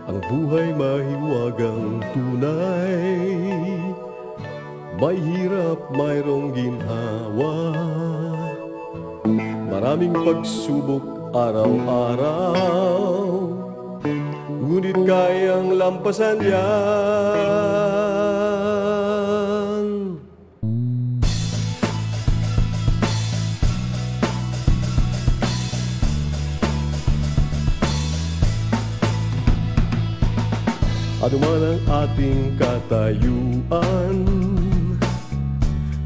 Ang buhay mahiwagang tunay, may hirap, mayroong ginhawa. Maraming pagsubok araw-araw, ngunit kayang lampasan yan. Ano man ang ating katayuan,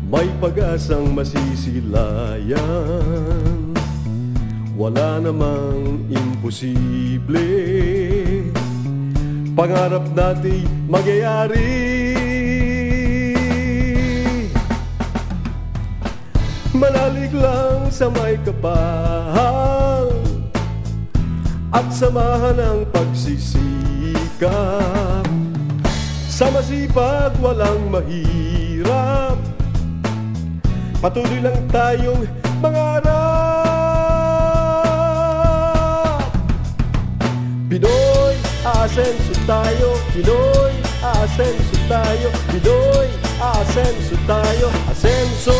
may pag-asang masisilayan. Wala namang imposible, pangarap natin magyayari. Manalig lang sa may kapal at samahan ang pagsisikap. Sa masipag walang mahirap, patuloy lang tayong mangarap. Pinoy, aasenso tayo. Pinoy, aasenso tayo. Pinoy, aasenso tayo. Asenso.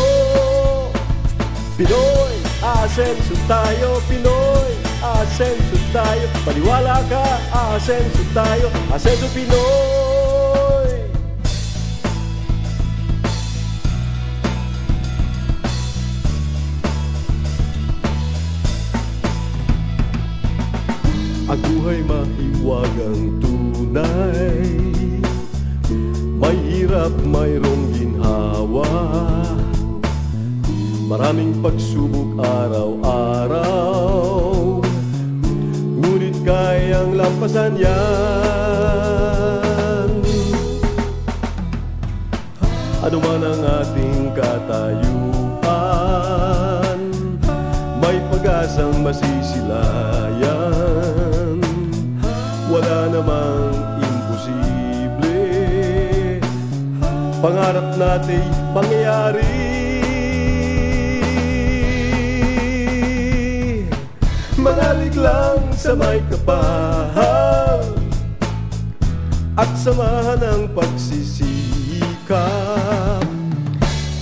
Pinoy, aasenso tayo. Pinoy, aasenso tayo. Paniwala ka, aasenso tayo. Asenso Pinoy. Ang buhay mahiwagang tunay, may hirap, mayroong ginhawa. Maraming pagsubok araw-araw, ngunit kayang lampasan yan. Ano man ang ating katayuan, may pag-asang masisilayan. Wala namang imposible, pangarap natin mangyayari. Manalig lang sa may kapal at samahan ang pagsisikap.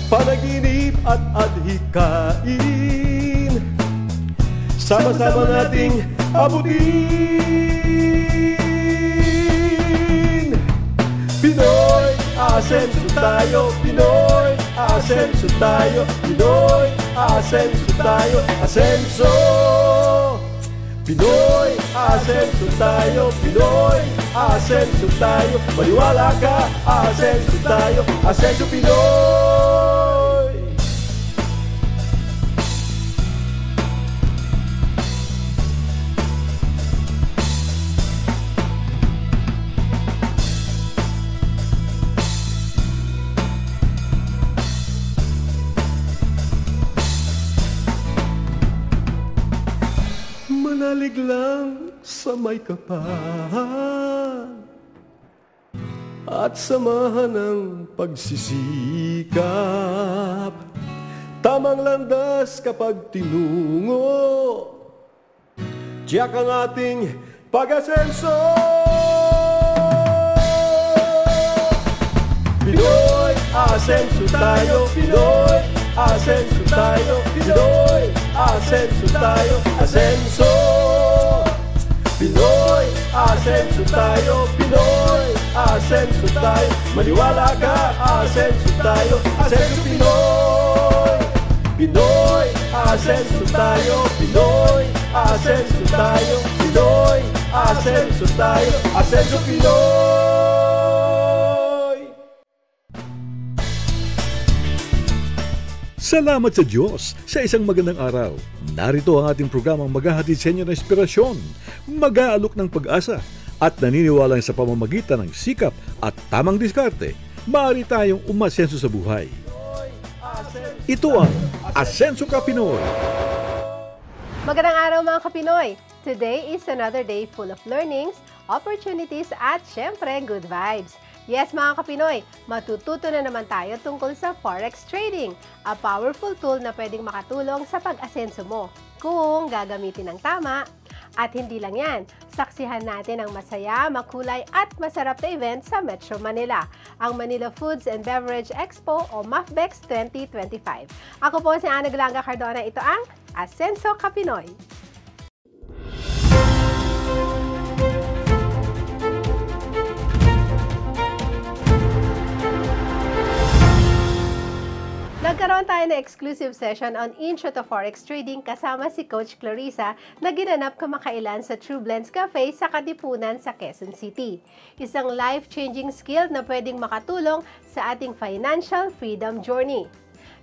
Panaginip at adhikain, sama-sama nating abutin. Pinoy, aasenso tayo. Pinoy, aasenso tayo. Pinoy, aasenso tayo. Asenso. Pinoy, aasenso tayo. Pinoy, aasenso tayo. Maniwala ka, aasenso tayo. Asenso Pinoy. Manalig lang sa may kapal at samahan ng pagsisikap. Tamang landas kapag tinungo, tiyak ang ating pag-asenso. Pinoy, aasenso tayo. Pinoy, aasenso tayo. Pinoy, aasenso tayo. Asenso. Pinoy, aasenso tayo. Pinoy, aasenso tayo. Maniwala ka, aasenso tayo. Asenso Pinoy. Pinoy, aasenso tayo. Pinoy, aasenso tayo. Pinoy, aasenso tayo. Asenso Pinoy. Salamat sa Diyos sa isang magandang araw. Narito ang ating programang maghahatid sa inyo ng inspirasyon, mag-aalok ng pag-asa, at naniniwalang sa pamamagitan ng sikap at tamang diskarte, maaari tayong umasenso sa buhay. Ito ang Asenso Ka Pinoy! Magandang araw mga Kapinoy! Today is another day full of learnings, opportunities at syempre good vibes. Yes mga kapinoy, matututo na naman tayo tungkol sa Forex Trading, a powerful tool na pwedeng makatulong sa pag-asenso mo kung gagamitin ng tama. At hindi lang yan, saksihan natin ang masaya, makulay at masarap na event sa Metro Manila, ang Manila Foods and Beverage Expo o MAFBEX 2025. Ako po si Ana Galanga Cardona, ito ang Asenso Kapinoy. Nagkaroon tayo ng exclusive session on Intro to Forex Trading kasama si Coach Clarissa na ginanap kamakailan sa True Blends Cafe sa Katipunan sa Quezon City. Isang life-changing skill na pwedeng makatulong sa ating financial freedom journey.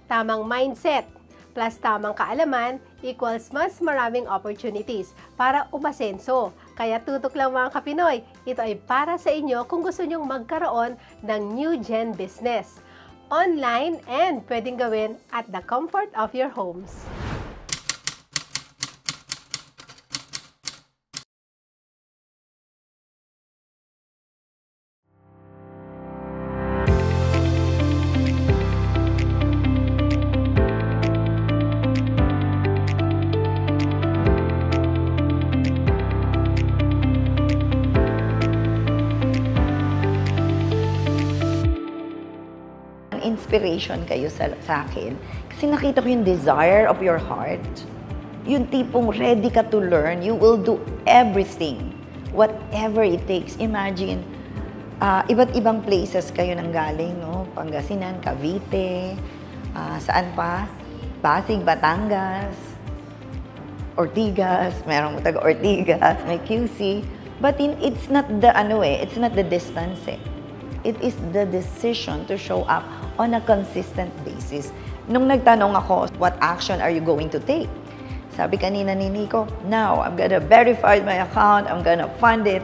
Tamang mindset plus tamang kaalaman equals mas maraming opportunities para umasenso. Kaya tutok lang mga kapinoy, ito ay para sa inyo kung gusto nyong magkaroon ng new gen business. Online and pwedeng gawin at the comfort of your homes. Inspiration kayo sa akin kasi nakita ko yung desire of your heart, yung tipong ready ka to learn, you will do everything, whatever it takes. Imagine, iba't ibang places kayo nang galing, no? Pangasinan, Cavite, saan pa? Pasig, Batangas, Ortigas, merong taga Ortigas, may QC, but it's not the it's not the distance eh. It is the decision to show up on a consistent basis. Nung nagtanong ako, what action are you going to take? Sabi kanina ni Nico, now, I'm gonna verify my account, I'm gonna fund it.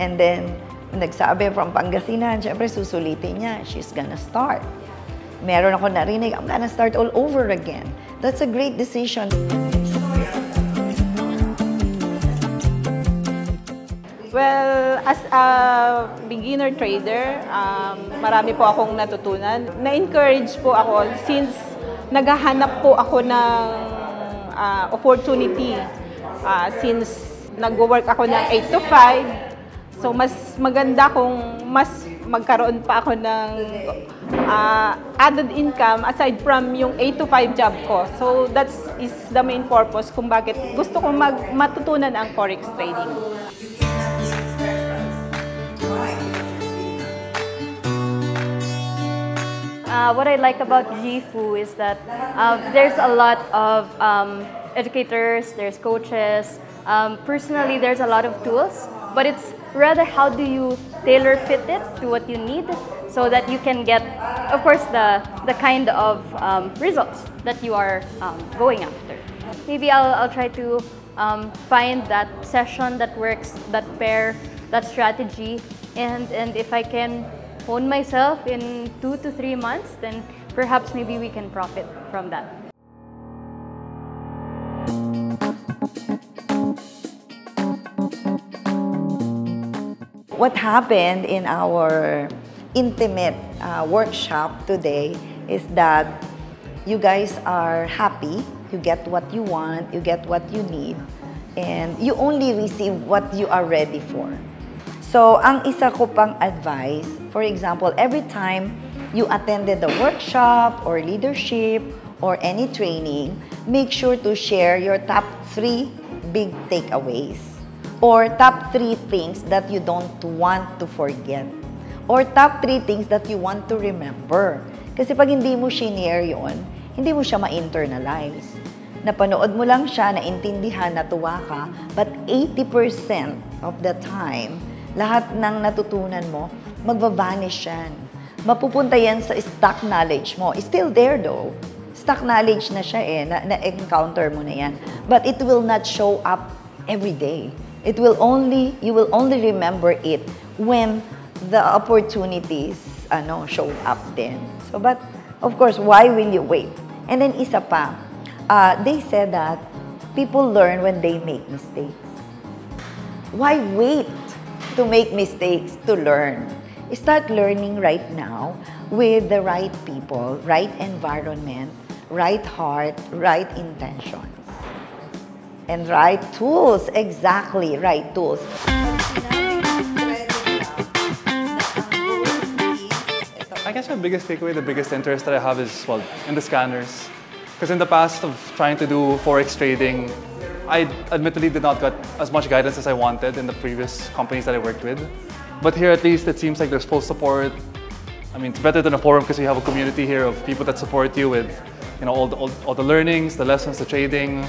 And then, nagsabi from Pangasinan, syempre susulitin niya, she's gonna start. Meron ako narinig, I'm gonna start all over again. That's a great decision. Well, as a beginner trader, marami po akong natutunan. Na-encourage po ako since naghahanap po ako ng opportunity. Since nag-work ako ng 8 to 5, so mas maganda kung mas magkaroon pa ako ng added income aside from yung 8 to 5 job ko. So that is the main purpose kung bakit gusto kong matutunan ang Forex trading. What I like about GFU is that there's a lot of educators, there's coaches. Personally, there's a lot of tools, but it's rather how do you tailor fit it to what you need so that you can get, of course, the kind of results that you are going after. Maybe I'll try to find that session that works, that pair, that strategy, and if I can hone myself in 2 to 3 months, then perhaps maybe we can profit from that. What happened in our intimate workshop today is that you guys are happy, you get what you want, you get what you need, and you only receive what you are ready for. So, ang isa ko pang advice, for example, every time you attended the workshop or leadership or any training, make sure to share your top 3 big takeaways or top 3 things that you don't want to forget or top 3 things that you want to remember. Kasi pag hindi mo share yun, hindi mo siya ma-internalize. Napanood mo lang siya, naintindihan, natuwa ka, but 80% of the time, lahat ng natutunan mo, magva-vanish yan. Mapupunta yan sa stock knowledge mo. It's still there though. Stock knowledge na siya eh, na-encounter mo na yan. But it will not show up every day. You will only remember it when the opportunities show up then. So, but of course, why will you wait? And then isa pa, they said that people learn when they make mistakes. Why wait to make mistakes to learn? Start learning right now with the right people, right environment, right heart, right intentions. And right tools, exactly, right tools. I guess my biggest takeaway, the biggest interest that I have is, well, in the scanners. Because in the past of trying to do Forex trading, I admittedly did not get as much guidance as I wanted in the previous companies that I worked with. But here at least it seems like there's full support. I mean, it's better than a forum because you have a community here of people that support you with, you know, all the learnings, the lessons, the trading.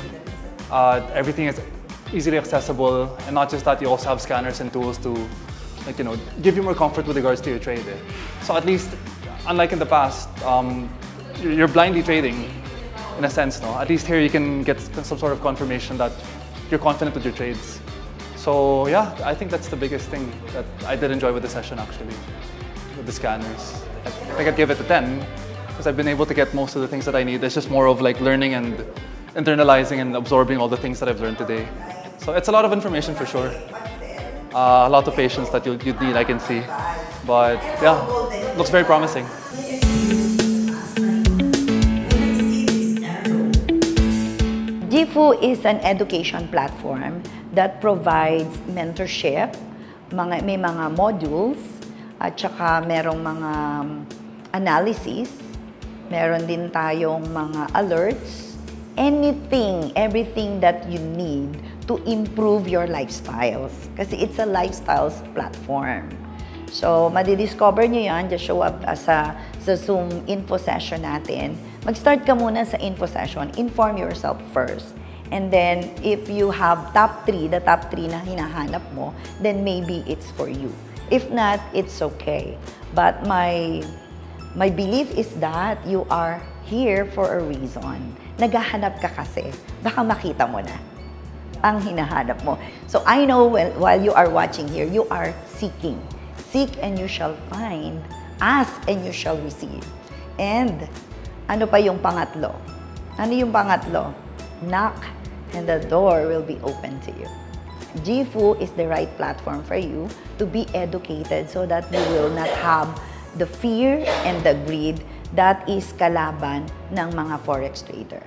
Everything is easily accessible, and not just that, you also have scanners and tools to, like, you know, give you more comfort with regards to your trade. So at least, unlike in the past, you're blindly trading in a sense, no? At least here you can get some sort of confirmation that you're confident with your trades. So yeah, I think that's the biggest thing that I did enjoy with the session actually, with the scanners. I think I'd give it a 10 because I've been able to get most of the things that I need. It's just more of like learning and internalizing and absorbing all the things that I've learned today. So it's a lot of information for sure. A lot of patience that you'd need, I can see. But yeah, looks very promising. GFU is an education platform that provides mentorship, may mga modules, at saka merong mga analysis, meron din tayong mga alerts, everything that you need to improve your lifestyles. Kasi it's a lifestyles platform. So, madidiscover nyo yan, just show up sa Zoom info session natin. Mag-start ka muna sa info session, inform yourself first. And then, if you have the top 3 na hinahanap mo, then maybe it's for you. If not, it's okay. But my belief is that you are here for a reason. Naghahanap ka kasi, baka makita mo na ang hinahanap mo. So, I know while you are watching here, you are seeking. Seek and you shall find. Ask and you shall receive. And, ano pa yung pangatlo? Ano yung pangatlo? Knock and the door will be open to you. GFU is the right platform for you to be educated so that you will not have the fear and the greed that is kalaban ng mga forex trader.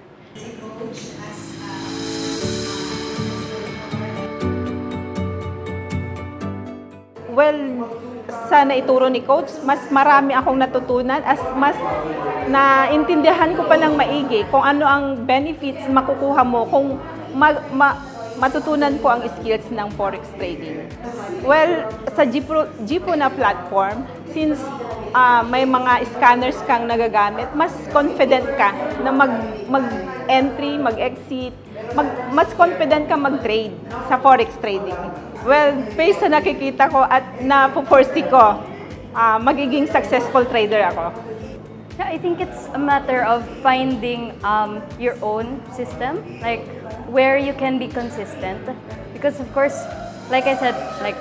Well, sa naituro ni Coach, mas marami akong natutunan mas naintindihan ko pa ng maigi kung ano ang benefits makukuha mo kung matutunan ko ang skills ng forex trading. Well, sa GFU na platform, since may mga scanners kang nagagamit, mas confident ka na mag-entry, mag-exit, mas confident ka mag-trade sa forex trading. Well, based sa nakikita ko at na-foresee ko, magiging successful trader ako. Yeah, I think it's a matter of finding your own system, like where you can be consistent. Because of course, like I said, like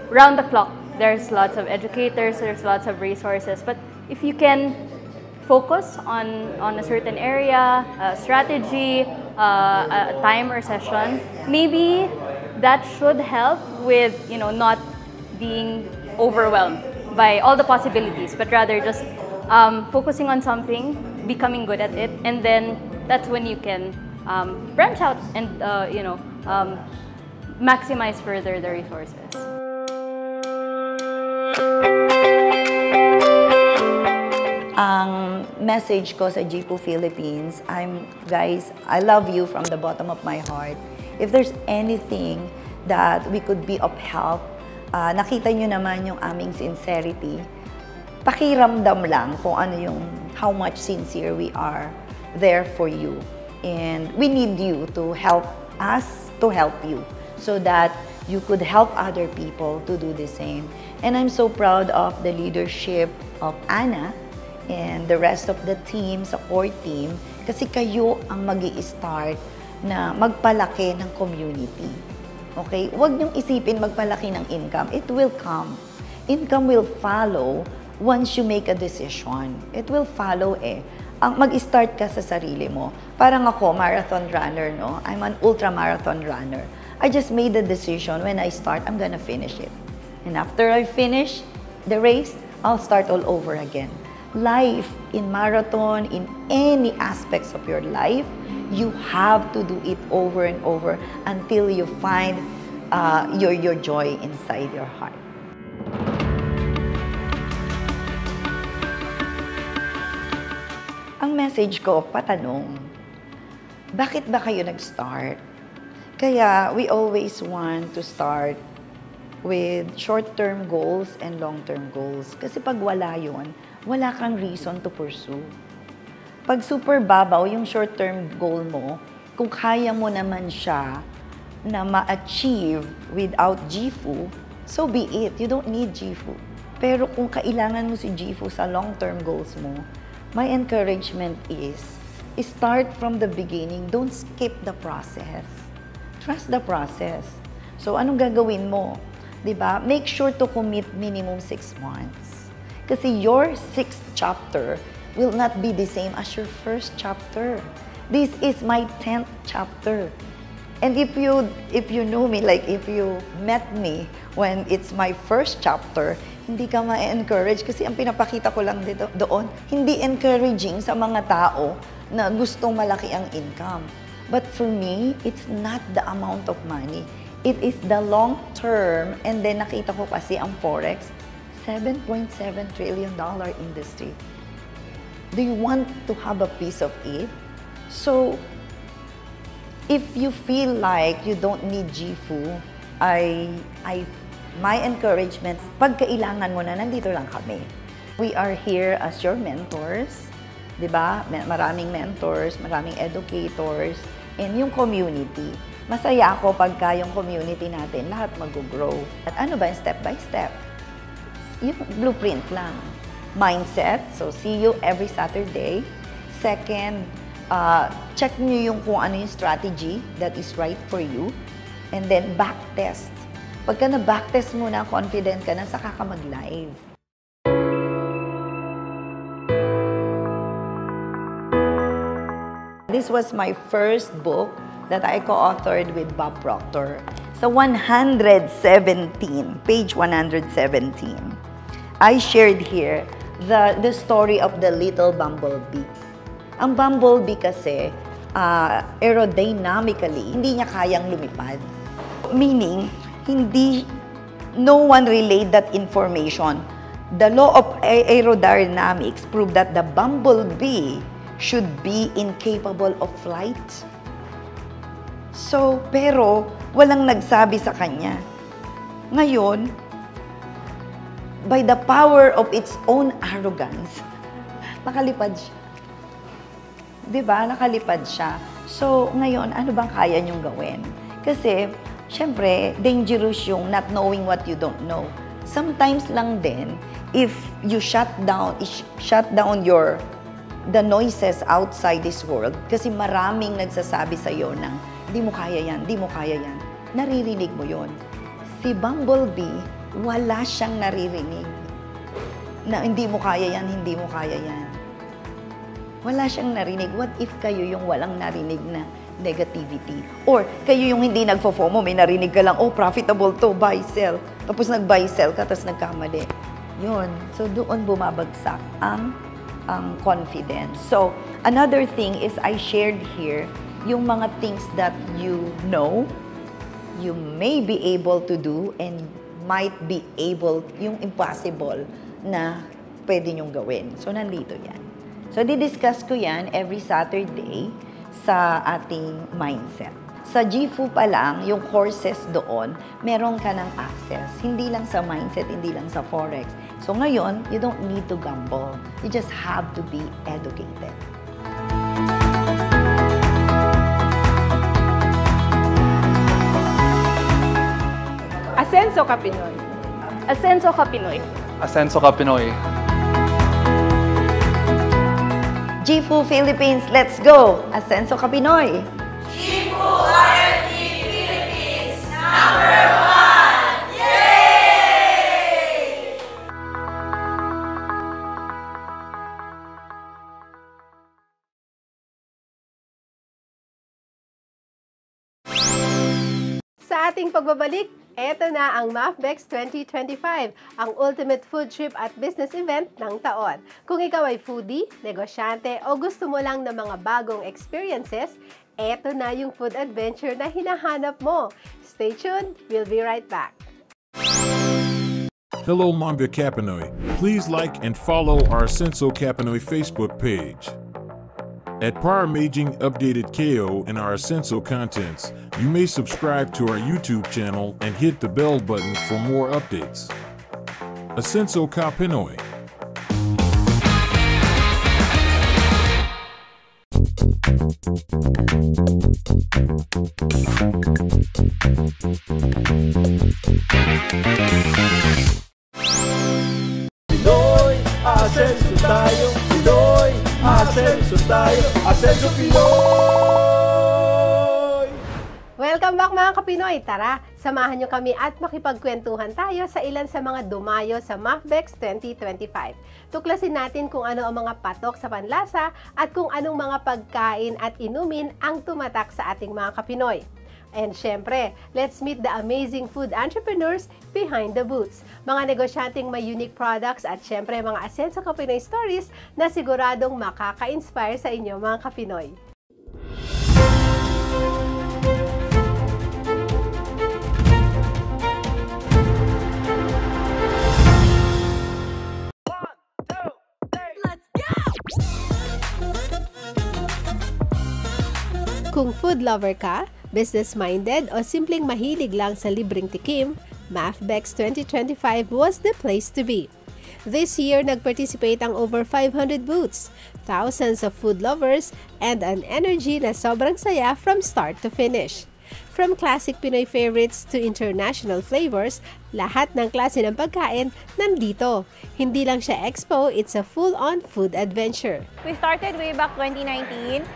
round the clock, there's lots of educators, there's lots of resources. But if you can focus on a certain area, a strategy, a time or session, maybe that should help with, you know, not being overwhelmed by all the possibilities, but rather just focusing on something, becoming good at it, and then that's when you can branch out and you know, maximize further the resources. Ang message ko sa GFU Philippines, guys, I love you from the bottom of my heart. If there's anything that we could be of help, nakita nyo naman yung aming sincerity, pakiramdam lang kung ano yung, how much sincere we are there for you. And we need you to help us to help you so that you could help other people to do the same. And I'm so proud of the leadership of Anna and the rest of the team, sa core team, kasi kayo ang mag-i-start na magpalaki ng community. Okay? Huwag niyong isipin magpalaki ng income. It will come. Income will follow once you make a decision. It will follow mag-start ka sa sarili mo. Parang ako, marathon runner, no? I'm an ultra-marathon runner. I just made the decision when I start, I'm gonna finish it. And after I finish, the race, I'll start all over again. Life, in marathon, in any aspects of your life, you have to do it over and over until you find your joy inside your heart. Ang message ko, patanong, bakit ba kayo nag-start? Kaya we always want to start with short-term goals and long-term goals. Kasi pag wala yun, wala kang reason to pursue. Pag super babaw yung short-term goal mo, kung kaya mo naman siya na ma-achieve without GFU, so be it. You don't need GFU. Pero kung kailangan mo si GFU sa long-term goals mo, my encouragement is, start from the beginning. Don't skip the process. Trust the process. So, anong gagawin mo? Diba? Make sure to commit minimum 6 months. Kasi your 6th chapter will not be the same as your 1st chapter. This is my 10th chapter. And if you know me, like if you met me when it's my 1st chapter, hindi ka ma-encourage kasi ang pinapakita ko lang dito, doon, hindi encouraging sa mga tao na gustong malaki ang income. But for me, it's not the amount of money. It is the long term, and then nakita ko kasi ang Forex, $7.7 trillion industry. Do you want to have a piece of it? So, if you feel like you don't need GFU, my encouragement, pag kailangan mo na, nandito lang kami. We are here as your mentors, di ba? Maraming mentors, maraming educators, and yung community. Masaya ako pagka yung community natin, lahat mag-grow. At ano ba yung step by step? Yung blueprint lang. Mindset, so see you every Saturday. Second, check nyo yung kung ano yung strategy that is right for you. And then back test. Pagka na-back test mo na, confident ka na, saka ka mag-live. This was my first book that I co-authored with Bob Proctor. Sa 117, page 117, I shared here the story of the little bumblebee. Ang bumblebee kasi, aerodynamically, hindi niya kayang lumipad. Meaning, no one relayed that information. The law of aerodynamics proved that the bumblebee should be incapable of flight. So, pero, walang nagsabi sa kanya. Ngayon, by the power of its own arrogance, nakalipad siya. Diba? Nakalipad siya. So, ngayon, ano bang kaya niyong gawin? Kasi, syempre, dangerous yung not knowing what you don't know. Sometimes lang din, if you shut down the noises outside this world, kasi maraming nagsasabi sa iyo ng, di mo kaya yan, di mo kaya yan. Naririnig mo yon. Si Bumblebee, wala siyang naririnig. Na hindi mo kaya yan, hindi mo kaya yan. Wala siyang narinig. What if kayo yung walang narinig na negativity? Or kayo yung hindi nagfo-FOMO, may narinig ka lang, oh, profitable to, buy, sell. Tapos nag-buy, sell ka, tapos nagkamali. Yun. So, doon bumabagsak ang confidence. So, another thing is I shared here yung mga things that you know, you may be able to do, and might be able, yung impossible na pwede nyong gawin. So, nandito yan. So, didiscuss ko yan every Saturday sa ating mindset. Sa GFU pa lang, yung courses doon, meron ka ng access. Hindi lang sa mindset, hindi lang sa Forex. So, ngayon, you don't need to gamble. You just have to be educated. Asenso ka Pinoy. Asenso ka Pinoy. Asenso ka Pinoy. GFU Philippines, let's go! Asenso ka Pinoy! GFU RFD Philippines, #1! Yay! Sa ating pagbabalik, Eto na ang MAFBEX 2025, ang ultimate food trip at business event ng taon. Kung ikaw ay foodie, negosyante o gusto mo lang ng mga bagong experiences, eto na yung food adventure na hinahanap mo. Stay tuned, we'll be right back. Hello, Mamba Kapinoy. Please like and follow our Senso Kapinoy Facebook page. At Paramaging Updated KO and our Senso contents, you may subscribe to our YouTube channel and hit the bell button for more updates. Asenso Ka Pinoy. Pinoy, asenso tayo. Pinoy, asenso tayo. Asenso Pinoy! Welcome back mga Kapinoy! Tara, samahan nyo kami at makipagkwentuhan tayo sa ilan sa mga dumayo sa MAFBEX 2025. Tuklasin natin kung ano ang mga patok sa panlasa at kung anong mga pagkain at inumin ang tumatak sa ating mga Kapinoy. And syempre, let's meet the amazing food entrepreneurs behind the booths. Mga negosyanteng may unique products at syempre mga Asenso Kapinoy stories na siguradong makaka-inspire sa inyo mga Kapinoy. Kung food lover ka, business-minded o simpleng mahilig lang sa libreng tikim, MAFBEX 2025 was the place to be. This year, nag-participate ang over 500 booths, thousands of food lovers, and an energy na sobrang saya from start to finish. From classic Pinoy favorites to international flavors, lahat ng klase ng pagkain nandito. Hindi lang siya expo, it's a full-on food adventure. We started way back 2019.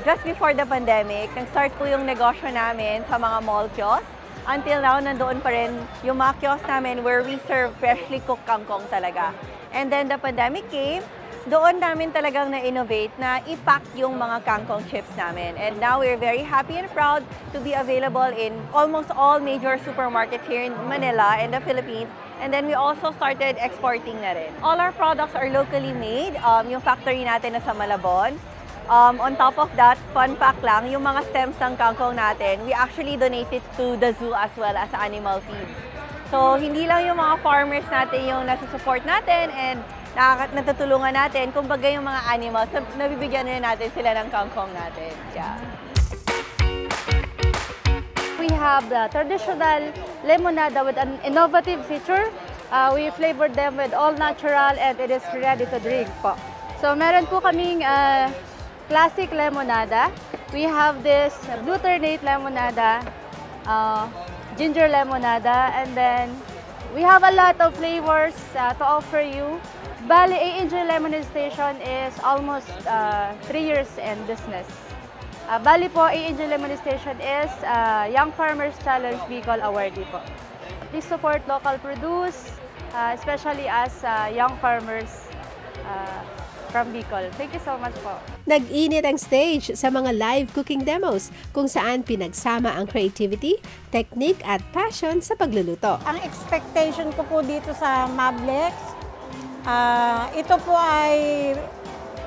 Just before the pandemic, nag-start po yung negosyo namin sa mga mall kiosk. Until now, nandoon pa rin yung mga kiosk namin where we serve freshly cooked kangkong talaga. And then the pandemic came, doon namin talagang na-innovate na i-pack yung mga kangkong chips namin. And now we're very happy and proud to be available in almost all major supermarkets here in Manila and the Philippines. And then we also started exporting na rin. All our products are locally made. Yung factory natin na sa Malabon. On top of that, fun fact lang, yung mga stems ng kangkong natin, we actually donate it to the zoo as well as animal feeds. So, hindi lang yung mga farmers natin yung nasusupport natin and natutulungan natin, kumbaga yung mga animals, nabibigyan na natin sila ng kangkong natin. Yeah. We have the traditional lemonada with an innovative feature. We flavored them with all natural and it is ready to drink po. So, meron po kaming classic lemonada. We have this glutamate lemonada, ginger lemonada, and then we have a lot of flavors to offer you. Bali, A-Angel Lemonade Station is almost 3 years in business. Bali po, A-Angel Lemonade Station is Young Farmers Challenge Bicol awardee po. Please support local produce, especially as young farmers from Bicol. Thank you so much po. Nag-init ang stage sa mga live cooking demos kung saan pinagsama ang creativity, technique at passion sa pagluluto. Ang expectation ko po dito sa MAFBEX, ito po ay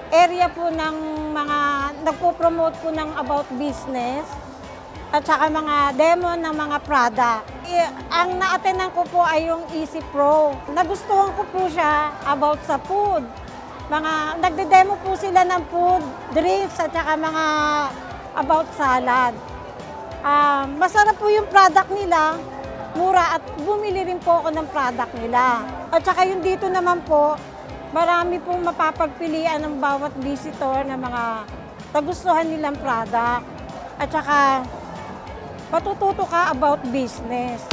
area po ng mga nagpo-promote po ng about business at saka mga demo ng mga product. Ang na-attendan ko po ay yung Easy Pro. Nagustuhan ko po siya about sa food. Nagde-demo po sila ng food, drinks, at saka mga about salad. Masarap po yung product nila, mura at bumili rin po ako ng product nila. At saka yung dito naman po, marami pong mapapagpilian ng bawat visitor na mga nagustuhan nilang product. At saka matututo ka about business.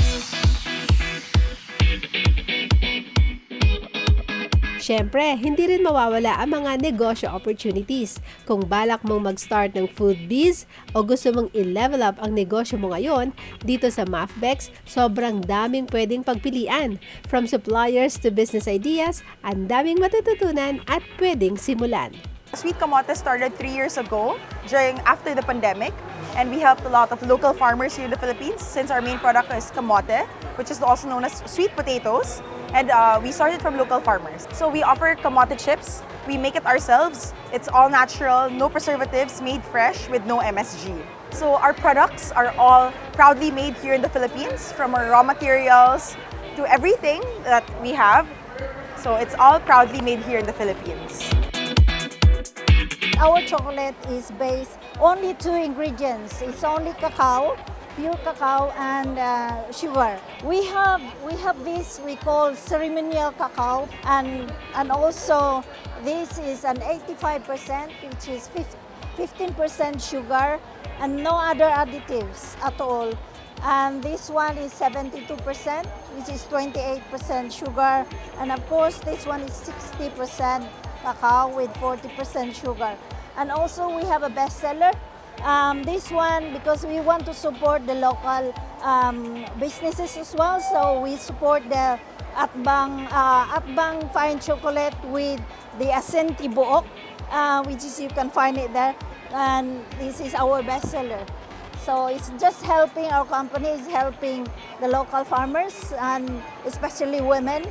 Siyempre, hindi rin mawawala ang mga negosyo opportunities. Kung balak mong mag-start ng food biz o gusto mong i-level up ang negosyo mo ngayon, dito sa MAFBEX, sobrang daming pwedeng pagpilian. From suppliers to business ideas, ang daming matututunan at pwedeng simulan. Sweet Kamote started 3 years ago after the pandemic, and we helped a lot of local farmers here in the Philippines since our main product is kamote. which is also known as sweet potatoes. And we started from local farmers. So we offer kamote chips. We make it ourselves. It's all natural, no preservatives, made fresh with no MSG. So our products are all proudly made here in the Philippines, from our raw materials to everything that we have. So it's all proudly made here in the Philippines. Our chocolate is based only 2 ingredients. It's only cacao, pure cacao, and sugar. We have this we call ceremonial cacao, and also this is an 85%, which is 15% sugar and no other additives at all. And this one is 72%, which is 28% sugar, and of course this one is 60% cacao with 40% sugar. And also we have a bestseller. This one, because we want to support the local businesses as well, so we support the Atbang Fine Chocolate with the Ascenti Buok, which is, you can find it there, and this is our bestseller. So it's just helping, our company is helping the local farmers, and especially women,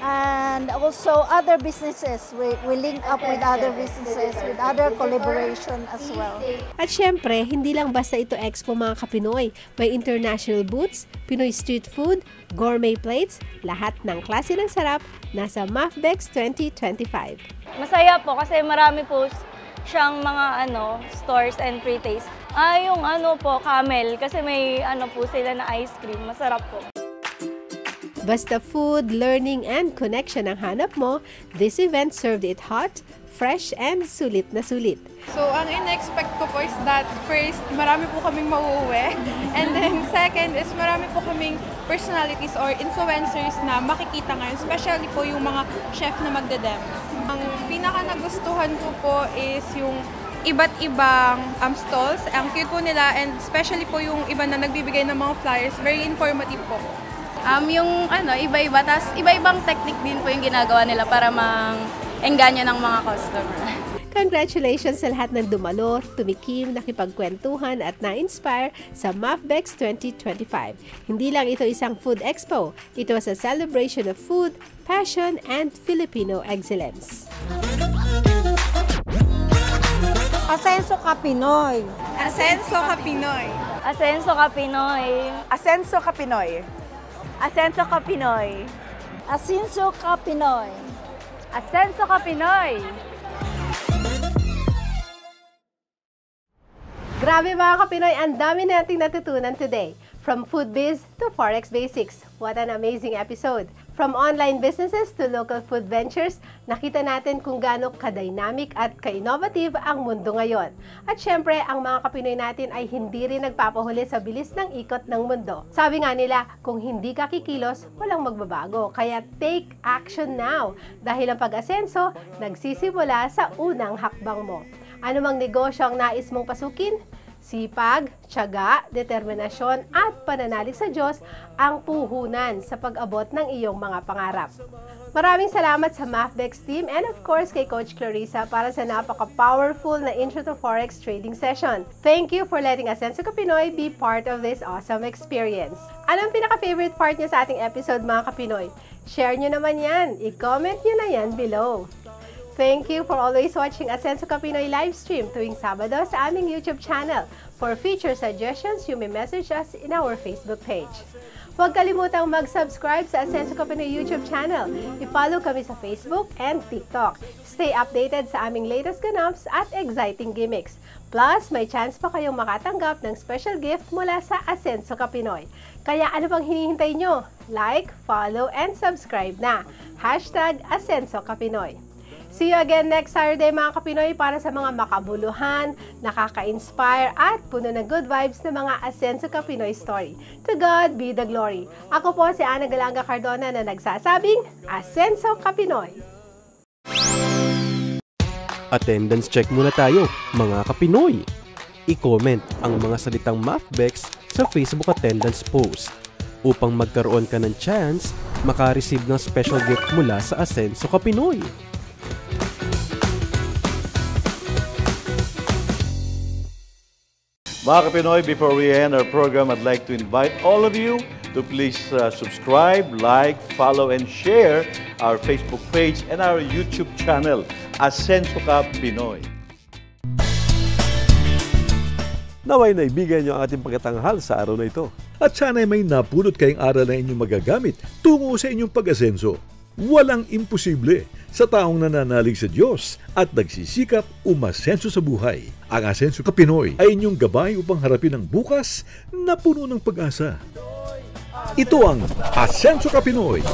and also other businesses. We link up with other businesses, with other collaboration as well. At syempre, hindi lang basta ito expo mga Kapinoy. May international booths, Pinoy street food, gourmet plates, lahat ng klase ng sarap nasa MAFBEX 2025. Masaya po kasi marami po siyang mga stores and pre-taste. Yung po, Camel, kasi may po sila na ice cream. Masarap po. Basta food, learning, and connection ang hanap mo, this event served it hot, fresh, and sulit na sulit. So, ang in-expect ko po is that first, marami po kaming mauuwi. And then second is marami po kaming personalities or influencers na makikita ngayon, especially po yung mga chef na magdedemo. Ang pinaka-nagustuhan ko po is yung iba't ibang stalls. Ang cute po nila, and especially po yung iba na nagbibigay ng mga flyers. Very informative po. Yung iba-iba, tas iba-ibang technique din po yung ginagawa nila para mang-engganyo ng mga customer. Congratulations sa lahat ng dumalo, tumikim, nakipagkwentuhan at na-inspire sa MAFBEX 2025. Hindi lang ito isang food expo, ito was a celebration of food, passion, and Filipino excellence. Asenso ka Pinoy! Asenso ka Pinoy! Asenso ka Pinoy! Asenso ka Pinoy! Asenso ka Pinoy! Asenso ka Pinoy! Asenso ka Pinoy! Grabe mga Kapinoy, ang dami nating natutunan today. From food biz to Forex basics. What an amazing episode. From online businesses to local food ventures, nakita natin kung gaano ka-dynamic at ka-innovative ang mundo ngayon. At syempre, ang mga Kapinoy natin ay hindi rin nagpapahuli sa bilis ng ikot ng mundo. Sabi nga nila, kung hindi ka kikilos, walang magbabago. Kaya take action now. Dahil ang pag-asenso, nagsisimula sa unang hakbang mo. Ano mang negosyo ang nais mong pasukin? Sipag, tiyaga, determinasyon at pananalig sa Diyos ang puhunan sa pag-abot ng iyong mga pangarap. Maraming salamat sa MAFBEX team and of course kay Coach Clarissa para sa napaka-powerful na Intro to Forex trading session. Thank you for letting Asenso ka Pinoy be part of this awesome experience. Anong pinaka-favorite part niyo sa ating episode mga Kapinoy? Share nyo naman yan. I-comment nyo na yan below. Thank you for always watching Asenso ka Pinoy livestream tuwing Sabado sa aming YouTube channel. For future suggestions, you may message us in our Facebook page. Huwag kalimutang mag-subscribe sa Asenso ka Pinoy YouTube channel. I-follow kami sa Facebook and TikTok. Stay updated sa aming latest ganaps at exciting gimmicks. Plus, may chance pa kayong makatanggap ng special gift mula sa Asenso ka Pinoy. Kaya ano bang hinihintay nyo? Like, follow, and subscribe na. #Asenso ka Pinoy. See you again next Saturday mga Kapinoy para sa mga makabuluhan, nakaka-inspire at puno ng good vibes na mga Asenso ka Pinoy story. To God be the glory. Ako po si Ana Galanga Cardona na nagsasabing Asenso ka Pinoy. Attendance check muna tayo mga Kapinoy. I-comment ang mga salitang MAFBEX sa Facebook attendance post upang magkaroon ka ng chance maka-receive ng special gift mula sa Asenso ka Pinoy. Mga Kapinoy, before we end our program, I'd like to invite all of you to please subscribe, like, follow, and share our Facebook page and our YouTube channel, Asenso Ka Pinoy. Naway naibigan niyo ang ating pagkatanghal sa araw na ito. At sana'y may napulot kayong aral na inyong magagamit tungo sa inyong pag-asenso. Walang imposible sa taong nananalig sa Diyos at nagsisikap umasenso sa buhay. Ang Asenso Ka Pinoy ay inyong gabay upang harapin ang bukas na puno ng pag-asa. Ito ang Asenso Ka Pinoy.